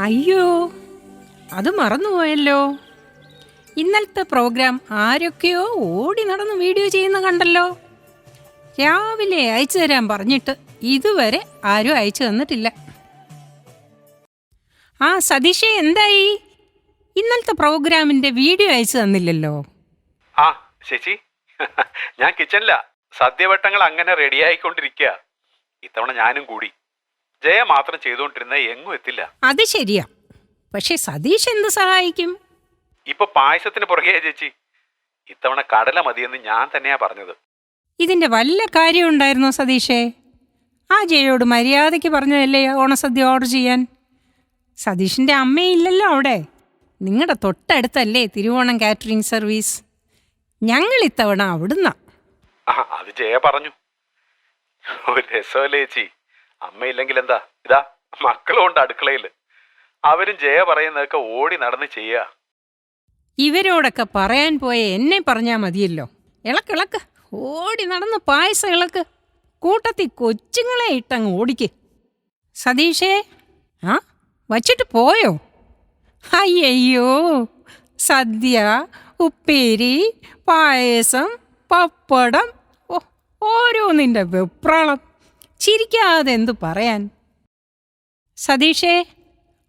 അയ്യോ, അത് മറന്നുപോയല്ലോ. ഇന്നലത്തെ പ്രോഗ്രാം ആരൊക്കെയോ ഓടി നടന്ന് വീഡിയോ ചെയ്യുന്ന കണ്ടല്ലോ. രാവിലെ അയച്ചു തരാൻ പറഞ്ഞിട്ട് ഇതുവരെ ആരും അയച്ചു തന്നിട്ടില്ല. ആ സതീഷേ, എന്തായി? ഇന്നലത്തെ പ്രോഗ്രാമിന്റെ വീഡിയോ അയച്ചു തന്നില്ലല്ലോ. ആ ശശി, ഞാൻ കിച്ചണില. സദ്യവട്ടങ്ങൾ അങ്ങനെ റെഡിയായിക്കൊണ്ടിരിക്കുക. ഇത്തവണ ഞാനും കൂടി. ജയ മാത്രം ചെയ്തുകൊണ്ടിരുന്ന എങ്ങും എത്തില്ല. അത് ശരിയാ, പക്ഷെ സതീഷ് എന്ത് സഹായിക്കും? ഇപ്പൊ പായസത്തിന് പുറകെ ചേച്ചി. ഇത്തവണ കടല മതിയെന്ന് ഞാൻ തന്നെയാ പറഞ്ഞത്. ഇതിന്റെ വല്ല കാര്യം ഉണ്ടായിരുന്നോ സതീഷേ? ആ ജയോട് മര്യാദയ്ക്ക് പറഞ്ഞതല്ലേ ഓണസദ്യ ഓർഡർ ചെയ്യാൻ? സതീഷിന്റെ അമ്മയില്ലല്ലോ അവിടെ. നിങ്ങളുടെ തൊട്ടടുത്തല്ലേ തിരുവോണം കാറ്ററിംഗ് സർവീസ്. ഞങ്ങൾ ഇത്തവണ അവിടുന്ന. അത് ജയ പറഞ്ഞു. ഒരു രസമല്ലേ ചേച്ചി. അമ്മയില്ലെങ്കിൽ എന്താ, ഇതാ മക്കളുണ്ട് അടുക്കളയിൽ. അവരും ജയ പറയുന്നതൊക്കെ ഓടി നടന്ന് ചെയ്യുക. ഇവരോടൊക്കെ പറയാൻ പോയ എന്നെ പറഞ്ഞാൽ മതിയല്ലോ. ഇളക്കിളക്ക്, ഓടി നടന്ന് പായസം ഇളക്ക്. കൂട്ടത്തിൽ കൊച്ചുങ്ങളെ ഇട്ടങ്ങ് ഓടിക്ക്. സതീഷേ, ആ വച്ചിട്ട് പോയോ? അയ്യോ, സദ്യ, ഉപ്പേരി, പായസം, പപ്പടം, ഓരോന്നിൻ്റെ വെപ്രാളം. ചിരിക്കാതെ എന്തു പറയാൻ. സതീഷേ,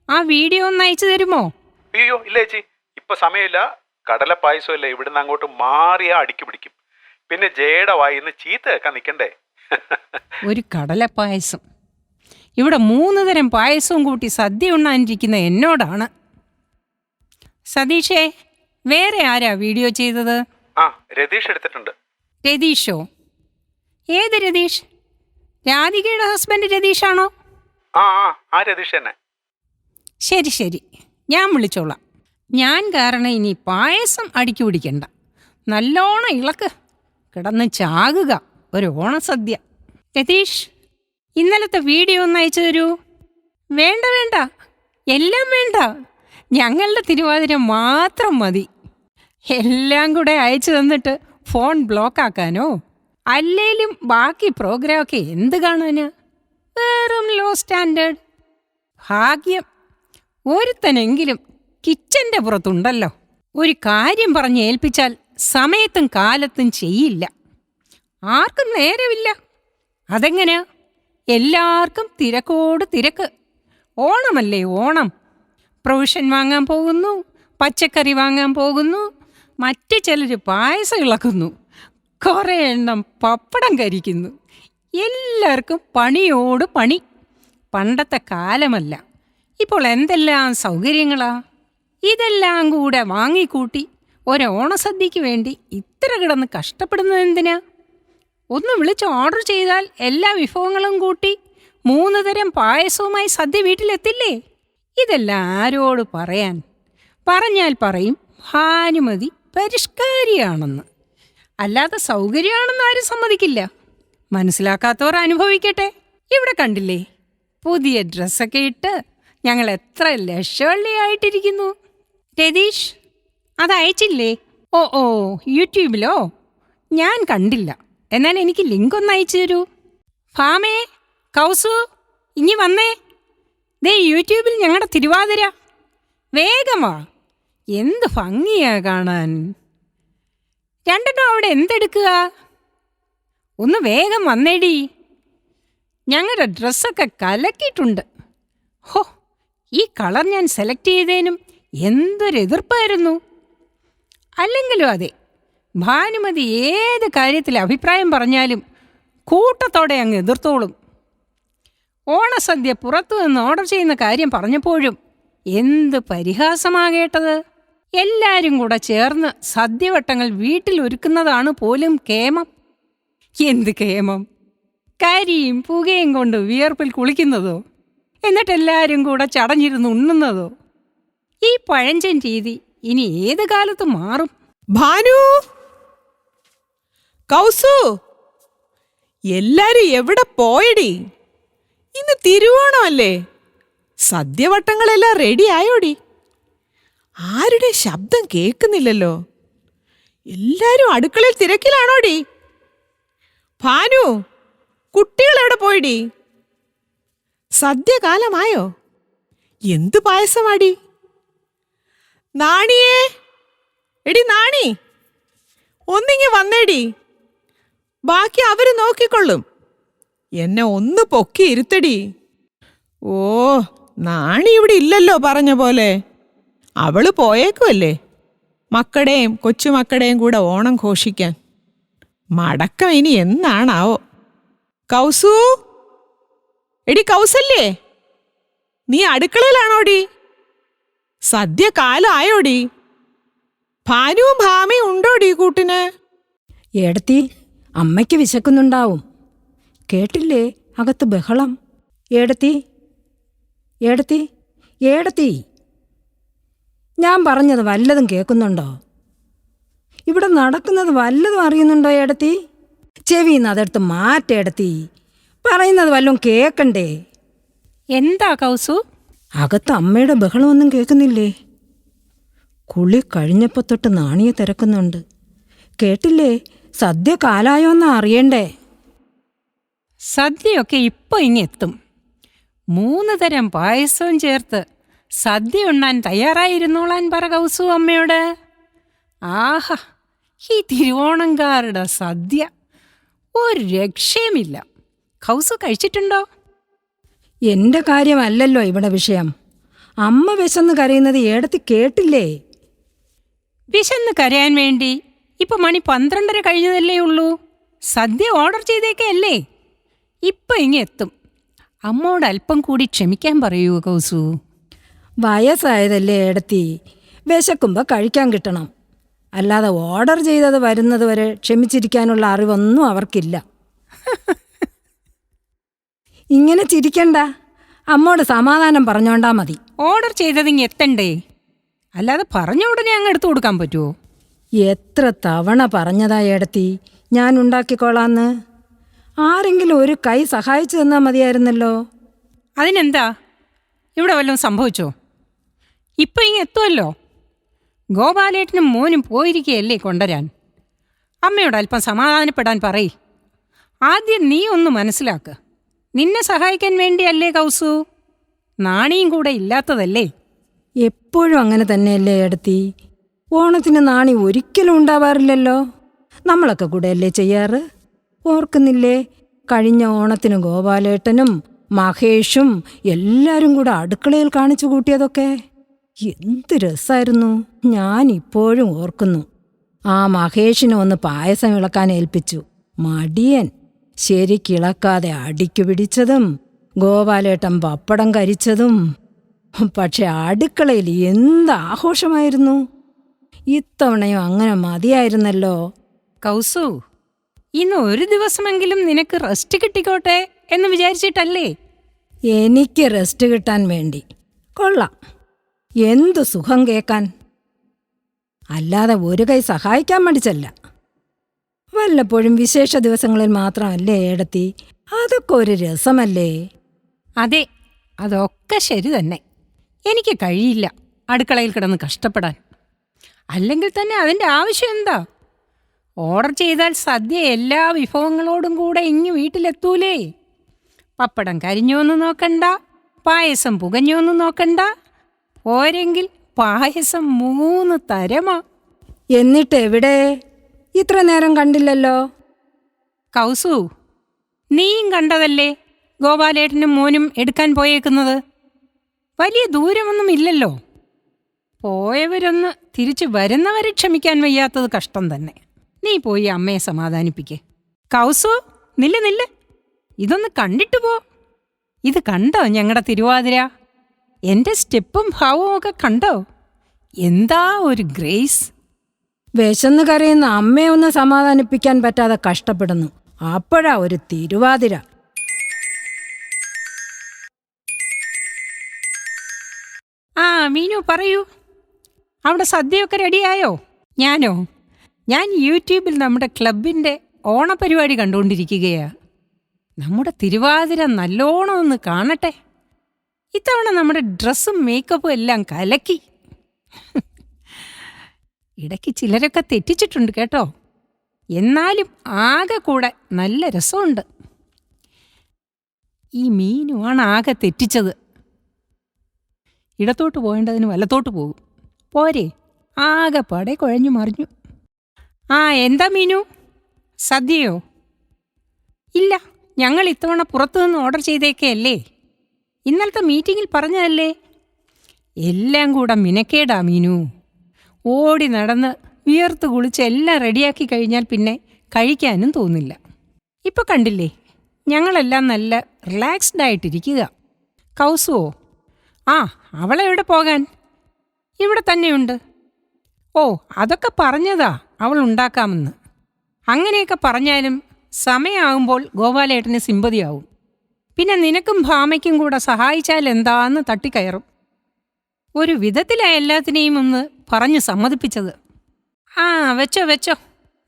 ആ വീഡിയോ ഒന്ന് അയച്ചു തരുമോ? അയ്യോ ഇല്ല ചേച്ചി, ഇപ്പൊ സമയമില്ല. കടല പായസമല്ലേ, ഇവിടുന്ന് അങ്ങോട്ട് മാറിയാ അടുക്കി പിടിക്കും. പിന്നെ ജയയുടെ വായിന്ന് ചീത്ത കേൾക്കാൻ നിൽക്കണ്ടേ. ഒരു കടലപ്പായസം. ഇവിടെ 3 തരം പായസവും കൂട്ടി സദ്യ ഉണ്ണാനിരിക്കുന്ന എന്നോടാണ്. സതീഷേ, വേറെ ആരാ വീഡിയോ ചെയ്തത്? ആ രതീഷ് എടുത്തിട്ടുണ്ട്. രതീഷോ? ഏത് രതീഷ്? രാധികയുടെ ഹസ്ബൻഡ് രതീഷാണോ? ആ രതീഷ് തന്നെ. ശരി ശരി, ഞാൻ വിളിച്ചോളാം. ഞാൻ കാരണം ഇനി പായസം അടുക്കി പിടിക്കണ്ട. നല്ലോണം ഇളക്ക്, കിടന്ന് ചാകുക. ഒരു ഓണസദ്യ. രതീഷ്, ഇന്നലത്തെ വീഡിയോ ഒന്ന് അയച്ചു തരൂ. വേണ്ട വേണ്ട, എല്ലാം വേണ്ട. ഞങ്ങളുടെ തിരുവാതിര മാത്രം മതി. എല്ലാം കൂടെ അയച്ചു തന്നിട്ട് ഫോൺ ബ്ലോക്കാക്കാനോ? അല്ലേലും ബാക്കി പ്രോഗ്രാമൊക്കെ എന്ത് കാണാനാ? വെറും ലോ സ്റ്റാൻഡേർഡ്. ഭാഗ്യം ഒരുത്തനെങ്കിലും കിച്ചൻ്റെ പുറത്തുണ്ടല്ലോ. ഒരു കാര്യം പറഞ്ഞ് ഏൽപ്പിച്ചാൽ സമയത്തും കാലത്തും ചെയ്യില്ല. ആർക്കും നേരമില്ല. അതെങ്ങനെയാ? എല്ലാവർക്കും തിരക്കോട് തിരക്ക്. ഓണമല്ലേ ഓണം. പ്രൊവിഷൻ വാങ്ങാൻ പോകുന്നു, പച്ചക്കറി വാങ്ങാൻ പോകുന്നു, മറ്റു ചിലർ പായസം ഇളക്കുന്നു, കുറേ എണ്ണം പപ്പടം കരിക്കുന്നു. എല്ലാവർക്കും പണിയോട് പണി. പണ്ടത്തെ കാലമല്ല. ഇപ്പോൾ എന്തെല്ലാം സൗകര്യങ്ങളാ. ഇതെല്ലാം കൂടെ വാങ്ങിക്കൂട്ടി ഒരോണസദ്യക്ക് വേണ്ടി ഇത്ര കിടന്ന് കഷ്ടപ്പെടുന്നത് എന്തിനാ? ഒന്ന് വിളിച്ച് ഓർഡർ ചെയ്താൽ എല്ലാ വിഭവങ്ങളും കൂട്ടി 3 തരം പായസവുമായി സദ്യ വീട്ടിലെത്തില്ലേ? ഇതെല്ലാം ആരോട് പറയാൻ? പറഞ്ഞാൽ പറയും ഭാനുമതി പരിഷ്കാരിയാണെന്ന്. അല്ലാതെ സൗകര്യമാണെന്ന് ആരും സമ്മതിക്കില്ല. മനസ്സിലാക്കാത്തവർ അനുഭവിക്കട്ടെ. ഇവിടെ കണ്ടില്ലേ, പുതിയ ഡ്രസ്സൊക്കെ ഇട്ട് ഞങ്ങൾ എത്ര ലക്ഷവള്ളിയായിട്ടിരിക്കുന്നു. രതീഷ്, അത് അയച്ചില്ലേ? ഓ യൂട്യൂബിലോ? ഞാൻ കണ്ടില്ല. എന്നാൽ എനിക്ക് ലിങ്ക് ഒന്ന് അയച്ചു തരൂ. ഫാമേ, കൗസു, ഇനി വന്നേ. ദേ യൂട്യൂബിൽ ഞങ്ങളുടെ തിരുവാതിര. വേഗമാ, എന്ത് ഭംഗിയാ കാണാൻ. രണ്ടെണ്ണം അവിടെ എന്തെടുക്കുക? ഒന്ന് വേഗം വന്നേടി. ഞങ്ങളുടെ ഡ്രസ്സൊക്കെ കലക്കിയിട്ടുണ്ട്. ഹോ, ഈ കളർ ഞാൻ സെലക്ട് ചെയ്തതിനും എന്തൊരു എതിർപ്പായിരുന്നു. അല്ലെങ്കിലും അതെ, ഭാനുമതി ഏത് കാര്യത്തിൽ അഭിപ്രായം പറഞ്ഞാലും കൂട്ടത്തോടെ അങ്ങ് എതിർത്തോളും. ഓണസദ്യ പുറത്തു നിന്ന് ഓർഡർ ചെയ്യുന്ന കാര്യം പറഞ്ഞപ്പോഴും എന്ത് പരിഹാസമാ കേട്ടത്. എല്ലാവരും കൂടെ ചേർന്ന് സദ്യവട്ടങ്ങൾ വീട്ടിൽ ഒരുക്കുന്നതാണ് പോലും കേമം. എന്ത് കേമം? കരിയും പുകയും കൊണ്ട് വിയർപ്പിൽ കുളിക്കുന്നതോ? എന്നിട്ടെല്ലാവരും കൂടെ ചടഞ്ഞിരുന്ന് ഉണ്ണുന്നതോ? ഈ പഴഞ്ചൻ രീതി ഇനി ഏത് കാലത്ത് മാറും? ഭാനു, കൗസു, എല്ലാരും എവിടെ പോയടി? ഇന്ന് തിരുവോണമല്ലേ? സദ്യവട്ടങ്ങളെല്ലാം റെഡി ആയോടി? ആരുടെ ശബ്ദം കേൾക്കുന്നില്ലല്ലോ. എല്ലാരും അടുക്കളയിൽ തിരക്കിലാണോടി? ഭാനു, കുട്ടികൾ എവിടെ പോയിടി? സദ്യകാലമായോ? എന്ത് പായസമാടി? നാണിയേ, എടി നാണി, ഒന്നിങ്ങി വന്നേടി. ബാക്കി അവര് നോക്കിക്കൊള്ളും. എന്നെ ഒന്ന് പൊക്കി ഇരുത്തടി. ഓ, നാണി ഇവിടെ ഇല്ലല്ലോ പറഞ്ഞ പോലെ. അവള് പോയേക്കുമല്ലേ മക്കടെയും കൊച്ചുമക്കടെയും കൂടെ ഓണം ഘോഷിക്കാൻ. മടക്കം ഇനി എന്നാണാവോ? കൗസു, എടി കൗസല്യേ, നീ അടുക്കളയിലാണോടി? സദ്യ കാലമായോടി? ഭാനുവും ഭാമയും ഉണ്ടോടി കൂട്ടിന്? ഏടത്തി, അമ്മയ്ക്ക് വിശക്കുന്നുണ്ടാവും. കേട്ടില്ലേ അകത്ത് ബഹളം? ഏടത്തി, ഏടത്തി, ഏടത്തി, ഞാൻ പറഞ്ഞത് വല്ലതും കേൾക്കുന്നുണ്ടോ? ഇവിടെ നടക്കുന്നത് വല്ലതും അറിയുന്നുണ്ടോ ഏടത്തി? ചെവിന്ന് അതെടുത്ത് മാറ്റേടത്തി. പറയുന്നത് വല്ലതും കേൾക്കണ്ടേ? എന്താ കൗസു? അകത്ത് അമ്മയുടെ ബഹളമൊന്നും കേൾക്കുന്നില്ലേ? കുളി കഴിഞ്ഞപ്പോൾ തൊട്ട് നാണിയെ തിരക്കുന്നുണ്ട്. കേട്ടില്ലേ സദ്യ കാലായോന്നാ അറിയണ്ടേ? സദ്യയൊക്കെ ഇപ്പൊ ഇങ്ങെത്തും. 3 തരം പായസവും ചേർത്ത് സദ്യ ഉണ്ണാൻ തയ്യാറായിരുന്നോളാൻ പറ കൗസു അമ്മയോട്. ആഹാ, ഈ തിരുവോണംകാരുടെ സദ്യ ഒരു രക്ഷയുമില്ല. കൗസു കഴിച്ചിട്ടുണ്ടോ? എൻ്റെ കാര്യമല്ലല്ലോ ഇവിടെ വിഷയം. അമ്മ വിശന്ന് കരയുന്നത് ഏടത്തി കേട്ടില്ലേ? വിശന്ന് കരയാൻ വേണ്ടി ഇപ്പൊ മണി 12:30 കഴിഞ്ഞതല്ലേ ഉള്ളൂ. സദ്യ ഓർഡർ ചെയ്തേക്കല്ലേ. ഇപ്പൊ ഇങ്ങെത്തും. അമ്മോട് അല്പം കൂടി ക്ഷമിക്കാൻ പറയൂ കൗസു. വയസ്സായതല്ലേ ഏടത്തി, വിശക്കുമ്പോൾ കഴിക്കാൻ കിട്ടണം. അല്ലാതെ ഓർഡർ ചെയ്തത് വരുന്നത് വരെ ക്ഷമിച്ചിരിക്കാനുള്ള അറിവൊന്നും അവർക്കില്ല. ഇങ്ങനെ ചിരിക്കണ്ട, അമ്മോട് സമാധാനം പറഞ്ഞോണ്ടാ മതി. ഓർഡർ ചെയ്തതിങ്ങ് എത്തണ്ടേ? അല്ലാതെ പറഞ്ഞ ഉടനെ അങ്ങ് എടുത്തു കൊടുക്കാൻ പറ്റുമോ? എത്ര തവണ പറഞ്ഞതാ ഏടത്തി ഞാൻ ഉണ്ടാക്കിക്കോളാന്ന്. ആരെങ്കിലും ഒരു കൈ സഹായിച്ചു തന്നാൽ മതിയായിരുന്നല്ലോ. അതിനെന്താ, ഇവിടെ വല്ലതും സംഭവിച്ചോ? ഇപ്പൊ ഇങ്ങ് എത്തുമല്ലോ. ഗോപാലേട്ടനും മോനും പോയിരിക്കുകയല്ലേ കൊണ്ടുവരാൻ. അമ്മയോട് അല്പം സമാധാനപ്പെടാൻ പറയ്. ആദ്യം നീ ഒന്ന് മനസ്സിലാക്ക്. നിന്നെ സഹായിക്കാൻ വേണ്ടിയല്ലേ കൗസു. നാണിയും കൂടെ ഇല്ലാത്തതല്ലേ. എപ്പോഴും അങ്ങനെ തന്നെയല്ലേ ഏടത്തി. ഓണത്തിന് നാണി ഒരിക്കലും ഉണ്ടാവാറില്ലല്ലോ. നമ്മളൊക്കെ കൂടെ അല്ലേ ചെയ്യാറ്. ഓർക്കുന്നില്ലേ കഴിഞ്ഞ ഓണത്തിന് ഗോപാലേട്ടനും മഹേഷും എല്ലാരും കൂടെ അടുക്കളയിൽ കാണിച്ചു കൂട്ടിയതൊക്കെ? എന്ത് രസമായിരുന്നു. ഞാൻ ഇപ്പോഴും ഓർക്കുന്നു. ആ മഹേഷിനെ ഒന്ന് പായസം ഇളക്കാൻ ഏൽപ്പിച്ചു. മടിയൻ ശരിക്കിളക്കാതെ അടിക്കു പിടിച്ചതും ഗോപാലേട്ടൻ പപ്പടം കരിച്ചതും. പക്ഷെ അടുക്കളയിൽ എന്ത് ആഘോഷമായിരുന്നു. ഇത്തവണയും അങ്ങനെ മതിയായിരുന്നല്ലോ. കൗസു, ഇന്ന് ഒരു ദിവസമെങ്കിലും നിനക്ക് റെസ്റ്റ് കിട്ടിക്കോട്ടെ എന്ന് വിചാരിച്ചിട്ടല്ലേ? എനിക്ക് റെസ്റ്റ് കിട്ടാൻ വേണ്ടി. കൊള്ളാം, എന്തു സുഖം കേൾക്കാൻ. അല്ലാതെ ഒരു കൈ സഹായിക്കാൻ മടിച്ചല്ല. വല്ലപ്പോഴും വിശേഷ ദിവസങ്ങളിൽ മാത്രമല്ലേ ഏടത്തി, അതൊക്കെ ഒരു രസമല്ലേ? അതെ, അതൊക്കെ ശരി തന്നെ. എനിക്ക് കഴിയില്ല അടുക്കളയിൽ കിടന്ന് കഷ്ടപ്പെടാൻ. അല്ലെങ്കിൽ തന്നെ അതിൻ്റെ ആവശ്യം എന്താ? ഓർഡർ ചെയ്താൽ സദ്യ എല്ലാ വിഭവങ്ങളോടും കൂടെ ഇങ്ങ് വീട്ടിലെത്തൂലേ. പപ്പടം കരിഞ്ഞോന്ന് നോക്കണ്ട, പായസം പുകഞ്ഞോന്ന് നോക്കണ്ട. പോരെങ്കിൽ പായസം 3 തരമാ. എന്നിട്ട് എവിടെ? ഇത്ര നേരം കണ്ടില്ലല്ലോ. കൗസു, നീയും കണ്ടതല്ലേ ഗോപാലേട്ടനും മോനും എടുക്കാൻ പോയേക്കുന്നത്. വലിയ ദൂരമൊന്നും ഇല്ലല്ലോ. പോയവരൊന്ന് തിരിച്ചു വരുന്നവരെ ക്ഷമിക്കാൻ വയ്യാത്തത് കഷ്ടം തന്നെ. നീ പോയി അമ്മയെ സമാധാനിപ്പിക്കേ. കൗസു, നില്ല്, ഇതൊന്ന് കണ്ടിട്ട് പോ. ഇത് കണ്ടോ ഞങ്ങളുടെ തിരുവാതിര? എൻ്റെ സ്റ്റെപ്പും ഭാവവും ഒക്കെ കണ്ടോ? എന്താ ഒരു ഗ്രേസ്. വിശന്ന് കരയുന്ന അമ്മയെ ഒന്ന് സമാധാനിപ്പിക്കാൻ പറ്റാതെ കഷ്ടപ്പെടുന്നു. അപ്പോഴാ ഒരു തിരുവാതിര. ആ മീനു, പറയൂ. അവിടെ സദ്യയൊക്കെ റെഡിയായോ? ഞാൻ യൂട്യൂബിൽ നമ്മുടെ ക്ലബിൻ്റെ ഓണപരിപാടി കണ്ടുകൊണ്ടിരിക്കുകയാ. നമ്മുടെ തിരുവാതിര നല്ലോണം ഒന്ന് കാണട്ടെ. ഇത്തവണ നമ്മുടെ ഡ്രസ്സും മേക്കപ്പും എല്ലാം കലക്കി. ഇടയ്ക്ക് ചിലരൊക്കെ തെറ്റിച്ചിട്ടുണ്ട് കേട്ടോ. എന്നാലും ആകെ കൂടെ നല്ല രസമുണ്ട്. ഈ മീനുമാണ് ആകെ തെറ്റിച്ചത്. ഇടത്തോട്ട് പോകേണ്ടതിന് വലത്തോട്ട് പോകും. പോരെ, ആകെപ്പാടെ കുഴഞ്ഞു മറിഞ്ഞു. ആ എന്താ മീനു, സദ്യയോ? ഇല്ല, ഞങ്ങൾ ഇത്തവണ പുറത്തുനിന്ന് ഓർഡർ ചെയ്തേക്കല്ലേ. ഇന്നലത്തെ മീറ്റിങ്ങിൽ പറഞ്ഞതല്ലേ. എല്ലാം കൂടെ മിനക്കേടാ മീനു. ഓടി നടന്ന് വിയർത്ത് കുളിച്ച് എല്ലാം റെഡിയാക്കി കഴിഞ്ഞാൽ പിന്നെ കഴിക്കാനും തോന്നില്ല. ഇപ്പം കണ്ടില്ലേ, ഞങ്ങളെല്ലാം നല്ല റിലാക്സ്ഡ് ആയിട്ടിരിക്കുക. കൗസുവോ? ആ, അവളെവിടെ പോകാൻ, ഇവിടെ തന്നെയുണ്ട്. ഓ, അതൊക്കെ പറഞ്ഞതാ അവൾ ഉണ്ടാക്കാമെന്ന്. അങ്ങനെയൊക്കെ പറഞ്ഞാലും സമയമാകുമ്പോൾ ഗോപാലേട്ടന് സിമ്പതിയാവും. പിന്നെ നിനക്കും ഭാമയ്ക്കും കൂടെ സഹായിച്ചാൽ എന്താന്ന് തട്ടിക്കയറും. ഒരു വിധത്തിലാണ് എല്ലാത്തിനെയും ഒന്ന് പറഞ്ഞ് സമ്മതിപ്പിച്ചത്. ആ വെച്ചോ വെച്ചോ,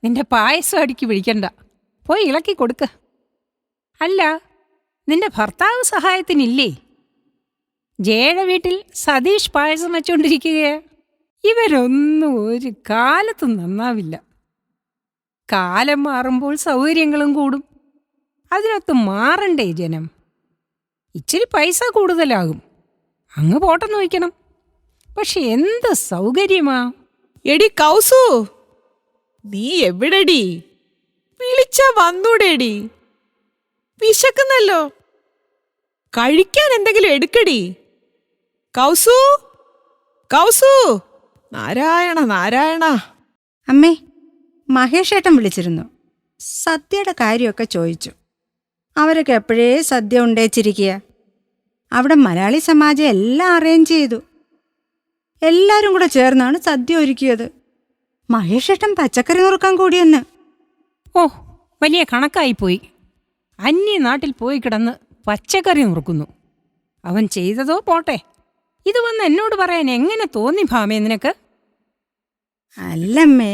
നിന്റെ പായസം അടുക്കി വിളിക്കണ്ട, പോയി ഇളക്കി കൊടുക്ക. അല്ല, നിന്റെ ഭർത്താവ് സഹായത്തിനില്ലേ? ജയയുടെ വീട്ടിൽ സതീഷ് പായസം വെച്ചുകൊണ്ടിരിക്കുകയാ. ഇവരൊന്നും ഒരു കാലത്തും നന്നാവില്ല. കാലം മാറുമ്പോൾ സൗകര്യങ്ങളും കൂടും. അതിനൊത്ത് മാറണ്ടേ ജനം? ഇച്ചിരി പൈസ കൂടുതലാകും, അങ്ങ് പോട്ടെന്ന് വയ്ക്കണം. പക്ഷെ എന്ത് സൗകര്യമാ. എടി കൗസു, നീ എവിടെടി? വിളിച്ച വന്നൂടേടി. വിശക്കുന്നല്ലോ, കഴിക്കാൻ എന്തെങ്കിലും എടുക്കടി. കൗസു, കൗസു, നാരായണ നാരായണ. അമ്മേ, മഹേഷേട്ടൻ വിളിച്ചിരുന്നു. സദ്യയുടെ കാര്യമൊക്കെ ചോദിച്ചു. അവരൊക്കെ എപ്പോഴേ സദ്യ ഉണ്ടേച്ചിരിക്കുക. അവിടെ മലയാളി സമാജം എല്ലാം അറേഞ്ച് ചെയ്തു. എല്ലാവരും കൂടെ ചേർന്നാണ് സദ്യ ഒരുക്കിയത്. മഹേഷേട്ടൻ പച്ചക്കറി നുറുക്കാൻ കൂടിയെന്ന്. ഓ, വലിയ കണക്കായിപ്പോയി. അന്യനാട്ടിൽ പോയി കിടന്ന് പച്ചക്കറി നുറുക്കുന്നു. അവൻ ചെയ്തതോ പോട്ടെ, ഇത് വന്ന് എന്നോട് പറയാൻ എങ്ങനെ തോന്നി ഭാമേ നിനക്ക്? അല്ലമ്മേ,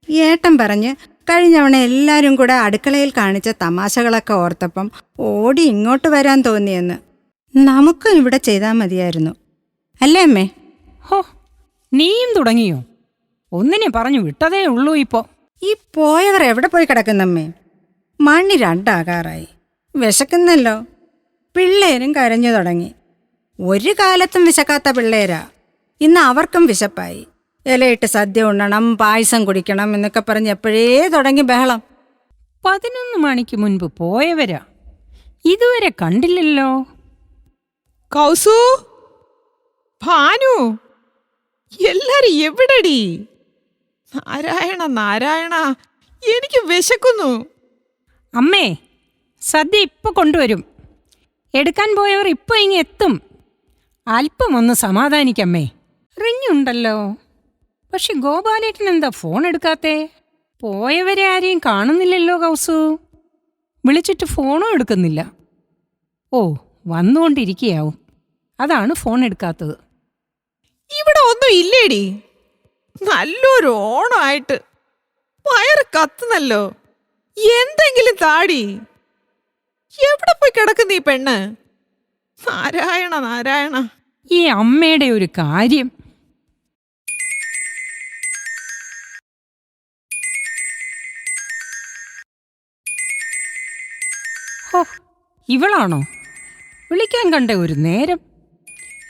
ഏട്ടൻ പറഞ്ഞ് കഴിഞ്ഞവണ എല്ലാവരും കൂടെ അടുക്കളയിൽ കാണിച്ച തമാശകളൊക്കെ ഓർത്തപ്പം ഓടി ഇങ്ങോട്ട് വരാൻ തോന്നിയെന്ന്. നമുക്കും ഇവിടെ ചെയ്താൽ മതിയായിരുന്നു, അല്ലേ അമ്മേ? ഹോ, നീയും തുടങ്ങിയോ? ഒന്നിനെ പറഞ്ഞു വിട്ടതേ ഉള്ളൂ. ഇപ്പോൾ ഈ പോയവർ എവിടെ പോയി കിടക്കുന്നമ്മേ? മണി 2 വിശക്കുന്നല്ലോ. പിള്ളേരും കരഞ്ഞു തുടങ്ങി. ഒരു കാലത്തും വിശക്കാത്ത പിള്ളേരാ. ഇന്ന് അവർക്കും വിശപ്പായി. ഇലയിട്ട് സദ്യ ഉണ്ണണം, പായസം കുടിക്കണം എന്നൊക്കെ പറഞ്ഞ് എപ്പോഴേ തുടങ്ങി ബഹളം. 11 മണിക്ക് മുൻപ് പോയവരാ, ഇതുവരെ കണ്ടില്ലല്ലോ. കൗസു, ഭാനു, എല്ലാരും എവിടെടി? നാരായണ നാരായണ, എനിക്ക് വിശക്കുന്നു. അമ്മേ, സദ്യ ഇപ്പൊ കൊണ്ടുവരും. എടുക്കാൻ പോയവർ ഇപ്പൊ ഇങ്ങ് എത്തും. അല്പം ഒന്ന് സമാധാനിക്കമ്മേ. റിങ്ങുണ്ടല്ലോ. പക്ഷെ ഗോപാലേട്ടൻ എന്താ ഫോൺ എടുക്കാത്തേ? പോയവരെ ആരെയും കാണുന്നില്ലല്ലോ കൗസു. വിളിച്ചിട്ട് ഫോണും എടുക്കുന്നില്ല. ഓ, വന്നുകൊണ്ടിരിക്കുകയാവും, അതാണ് ഫോൺ എടുക്കാത്തത്. ഇവിടെ ഒന്നും ഇല്ലേടി. നല്ലൊരു ഓണമായിട്ട് വയറ് കത്തുന്നല്ലോ. എന്തെങ്കിലും താടി. എവിടെ പോയി കിടക്കുന്ന ഈ പെണ്ണ്? നാരായണ നാരായണ. ഈ അമ്മയുടെ ഒരു കാര്യം. ഹോ, ഇവളാണോ വിളിക്കാൻ കണ്ട ഒരു നേരം?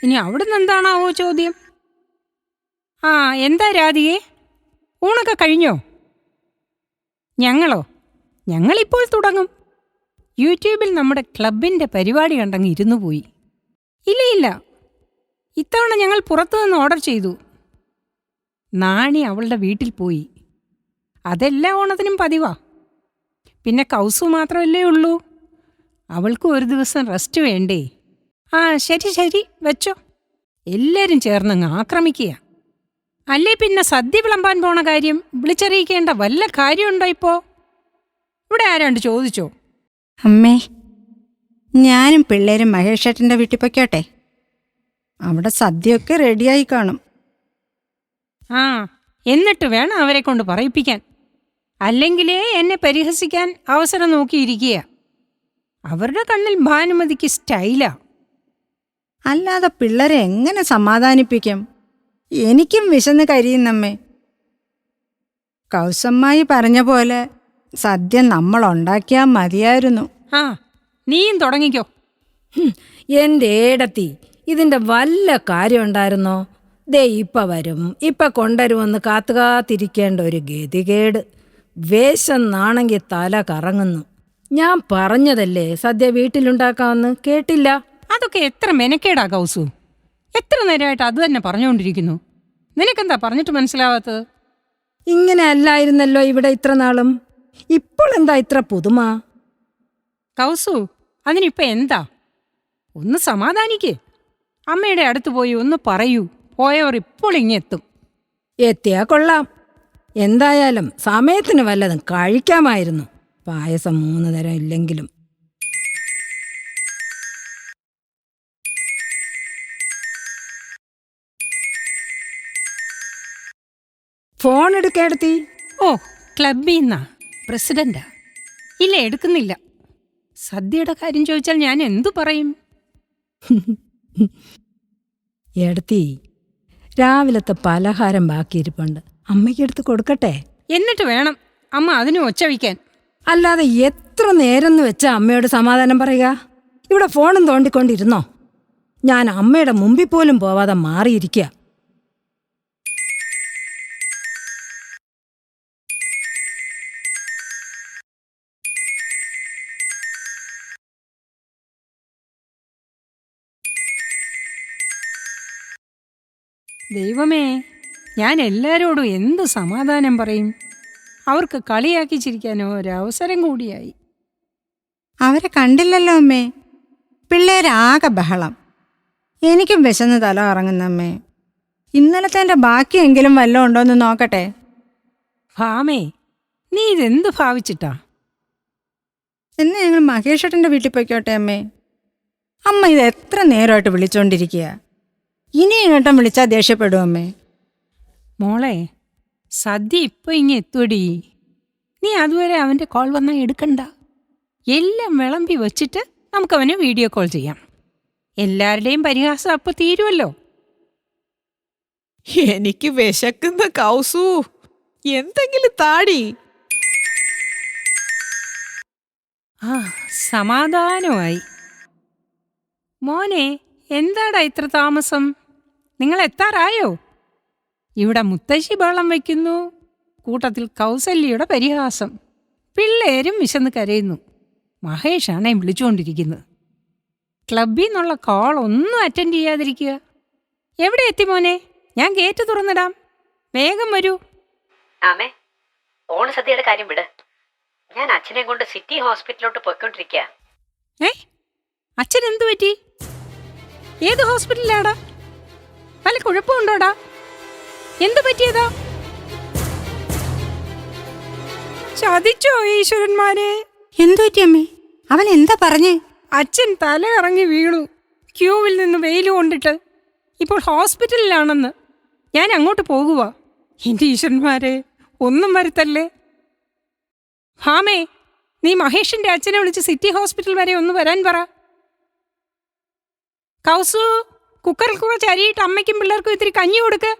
ഇനി അവിടുന്ന് എന്താണാവോ ചോദ്യം? ആ, എന്താ രാധികേ, ഊണൊക്കെ കഴിഞ്ഞോ? ഞങ്ങളിപ്പോൾ തുടങ്ങും. യൂട്യൂബിൽ നമ്മുടെ ക്ലബിൻ്റെ പരിപാടി കണ്ടങ്ങ് ഇരുന്നു പോയി. ഇല്ല, ഇത്തവണ ഞങ്ങൾ പുറത്തുനിന്ന് ഓർഡർ ചെയ്തു. നാണി അവളുടെ വീട്ടിൽ പോയി. അതെല്ലാ ഓണത്തിനും പതിവാ. പിന്നെ കൗസു മാത്രമല്ലേ ഉള്ളൂ. അവൾക്ക് ഒരു ദിവസം റെസ്റ്റ് വേണ്ടേ? ആ ശരി, വെച്ചോ. എല്ലാവരും ചേർന്നങ്ങ് ആക്രമിക്കുക. അല്ലേ പിന്നെ സദ്യ വിളമ്പാൻ പോണ കാര്യം വിളിച്ചറിയിക്കേണ്ട വല്ല കാര്യമുണ്ടോ ഇപ്പോൾ? ഇവിടെ ആരാണ്ട് ചോദിച്ചോ? അമ്മേ, ഞാനും പിള്ളേരും മഹേഷേട്ടൻ്റെ വീട്ടിൽ പൊയ്ക്കോട്ടെ. അവിടെ സദ്യയൊക്കെ റെഡിയായി കാണും. ആ, എന്നിട്ട് വേണം അവരെ കൊണ്ട് പറയിപ്പിക്കാൻ. അല്ലെങ്കിലേ എന്നെ പരിഹസിക്കാൻ അവസരം നോക്കിയിരിക്കുക. അവരുടെ കണ്ണിൽ ഭാനുമതിക്ക് സ്റ്റൈലാ. അല്ലാതെ പിള്ളേരെ എങ്ങനെ സമാധാനിപ്പിക്കും? എനിക്കും വിശന്ന് കരിയുന്നമ്മേ. കൗസമ്മായി പറഞ്ഞ പോലെ സദ്യ നമ്മൾ ഉണ്ടാക്കിയാൽ മതിയായിരുന്നു. ആ, നീയും തുടങ്ങിക്കോ. എൻ്റെ ഏടത്തി, ഇതിന്റെ വല്ല കാര്യം ഉണ്ടായിരുന്നോ? ദേ ഇപ്പ വരും ഇപ്പ കൊണ്ടുവരുമെന്ന് കാത്തുകാത്തിരിക്കേണ്ട ഒരു ഗതികേട്. വേഷന്നാണെങ്കിൽ തല കറങ്ങുന്നു. ഞാൻ പറഞ്ഞതല്ലേ സദ്യ വീട്ടിലുണ്ടാക്കാമെന്ന്, കേട്ടില്ല. അതൊക്കെ എത്ര മെനക്കേടാ കൗസു. എത്ര നേരമായിട്ട് അത് തന്നെ പറഞ്ഞുകൊണ്ടിരിക്കുന്നു. നിനക്കെന്താ പറഞ്ഞിട്ട് മനസ്സിലാവാത്തത്? ഇങ്ങനെ അല്ലായിരുന്നല്ലോ ഇവിടെ ഇത്ര നാളും. ഇപ്പോൾ എന്താ ഇത്ര പുതുമ? കൗസു, അതിനിപ്പോ എന്താ? ഒന്ന് സമാധാനിക്ക്. അമ്മയുടെ അടുത്ത് പോയി ഒന്ന് പറയൂ. പോയവർ ഇപ്പോൾ ഇങ്ങെത്തും. എത്തിയാ കൊള്ളാം. എന്തായാലും സമയത്തിന് വല്ലതും കഴിക്കാമായിരുന്നു. പായസം 3 തരം ഇല്ലെങ്കിലും. ഫോൺ എടുക്കേടത്തി. ഓ, ക്ലബിൽ നിന്നാ? പ്രസിഡന്റാ? ഇല്ല, എടുക്കുന്നില്ല. സദ്യയുടെ കാര്യം ചോദിച്ചാൽ ഞാൻ എന്തു പറയും? എടുത്തി, രാവിലത്തെ പലഹാരം ബാക്കിയിരിപ്പുണ്ട്. അമ്മയ്ക്കെടുത്ത് കൊടുക്കട്ടെ? എന്നിട്ട് വേണം അമ്മ അതിന് ഒച്ച വയ്ക്കാൻ. അല്ലാതെ എത്ര നേരം എന്ന് വെച്ചാ അമ്മയോട് സമാധാനം പറയുക? ഇവിടെ ഫോണും തോണ്ടിക്കൊണ്ടിരുന്നോ? ഞാൻ അമ്മയുടെ മുമ്പിൽ പോലും പോവാതെ മാറിയിരിക്കുക. ദൈവമേ, ഞാൻ എല്ലാരോടും എന്ത് സമാധാനം പറയും? അവർക്ക് കളിയാക്കി ചിരിക്കാനോ ഒരവസരം കൂടിയായി. അവരെ കണ്ടില്ലല്ലോ അമ്മേ. പിള്ളേരാകെ ബഹളം. എനിക്കും വിശന്ന് തല കറങ്ങുന്നമ്മേ. ഇന്നലത്തെ ബാക്കിയെങ്കിലും വല്ലതും ഉണ്ടോയെന്ന് നോക്കട്ടെ. ഭാമേ, നീ ഇതെന്ത് ഭാവിച്ചിട്ടാ? എന്ന് ഞങ്ങൾ മഹേഷേട്ടൻ്റെ വീട്ടിൽ പോയിക്കോട്ടെ അമ്മേ. അമ്മ ഇത് എത്ര നേരമായിട്ട് വിളിച്ചോണ്ടിരിക്കുക. ഇനി ഇങ്ങോട്ടും വിളിച്ചാൽ ദേഷ്യപ്പെടും അമ്മേ. മോളെ, സദ്യ ഇപ്പൊ എത്തുവടി. നീ അതുവരെ അവൻ്റെ കോൾ വന്നാൽ എടുക്കണ്ട. എല്ലാം വിളമ്പി വച്ചിട്ട് നമുക്കവന് വീഡിയോ കോൾ ചെയ്യാം. എല്ലാവരുടെയും പരിഹാസം അപ്പൊ തീരുമല്ലോ. എനിക്ക് വിശക്കുന്ന കൗസു, എന്തെങ്കിലും താടി. ആ, സമാധാനമായി. മോനെ, എന്താടാ ഇത്ര താമസം? നിങ്ങൾ എത്താറായോ? ഇവിടെ മുത്തശ്ശി ബഹളം വയ്ക്കുന്നു. കൂട്ടത്തിൽ കൗസല്യയുടെ പരിഹാസം. പിള്ളേരും വിശന്ന് കരയുന്നു. മഹേഷാണേ വിളിച്ചുകൊണ്ടിരിക്കുന്നത്. ക്ലബിൽ നിന്നുള്ള കോൾ ഒന്നും അറ്റൻഡ് ചെയ്യാതിരിക്കുക. എവിടെ എത്തി മോനെ? ഞാൻ ഗേറ്റ് തുറന്നിടാം. വേഗം വരൂ. ആമേ, ഓണസദ്യയുടെ കാര്യം വിട്. ഞാൻ അച്ഛനെ കൊണ്ട് സിറ്റി ഹോസ്പിറ്റലിലോട്ട് പോയിക്കൊണ്ടിരിക്കുക. ഏ, അച്ഛൻ എന്തു പറ്റി? ഏത് ഹോസ്പിറ്റലിലാടാ? വല്ല കുഴപ്പമുണ്ടോടാ? എന്തു പറ്റിയതാ? ചതിച്ചോ ഈശ്വരന്മാരെ? എന്തു പറ്റി അമ്മേ? അവൻ എന്താ പറഞ്ഞേ? അച്ഛൻ തല ഇറങ്ങി വീണു. ക്യൂവിൽ നിന്ന് വെയിൽ കൊണ്ടിട്ട്. ഇപ്പോൾ ഹോസ്പിറ്റലിലാണെന്ന്. ഞാൻ അങ്ങോട്ട് പോകുക. എൻ്റെ ഈശ്വരന്മാരെ, ഒന്നും വരുത്തല്ലേ. ഹാമേ, നീ മഹേഷിന്റെ അച്ഛനെ വിളിച്ച് സിറ്റി ഹോസ്പിറ്റൽ വരെ ഒന്ന് വരാൻ പറ. കൗസു, കുക്കറിൽ കുറച്ച് അരിയിട്ട് അമ്മയ്ക്കും പിള്ളേർക്കും ഇത്തിരി കഞ്ഞി കൊടുക്ക്.